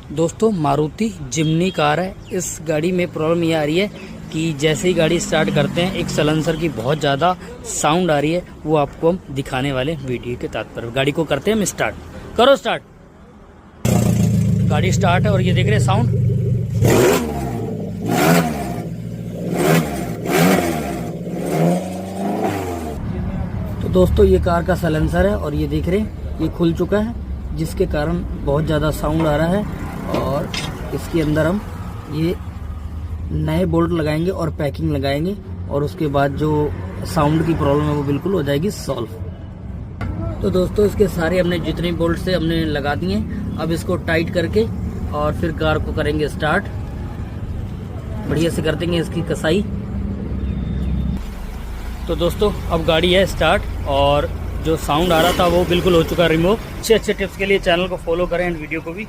दोस्तों Maruti Jimny car है। इस गाड़ी में प्रॉब्लम ये आ रही है कि जैसे ही गाड़ी स्टार्ट करते हैं एक सलेंसर की बहुत ज़्यादा साउंड आ रही है। वो आपको हम दिखाने वाले वीडियो के तात्पर्य। गाड़ी को करते हैं हम स्टार्ट। करो स्टार्ट। गाड़ी स्टार्ट है और ये देख रहे हैं साउंड। तो दोस्तों ये कार का सलेंसर है और ये देख रहे हैं ये खुल चुका है, जिसके कारण बहुत ज़्यादा साउंड आ रहा है। और इसके अंदर हम ये नए बोल्ट लगाएंगे और पैकिंग लगाएंगे और उसके बाद जो साउंड की प्रॉब्लम है वो बिल्कुल हो जाएगी सॉल्व। तो दोस्तों इसके सारे हमने जितने बोल्ट से हमने लगा दिए, अब इसको टाइट करके और फिर कार को करेंगे स्टार्ट। बढ़िया से कर देंगे इसकी कसाई। तो दोस्तों अब गाड़ी है स्टार्ट और जो साउंड आ रहा था वो बिल्कुल हो चुका रिमूव। अच्छे टिप्स के लिए चैनल को फॉलो करें एंड वीडियो को भी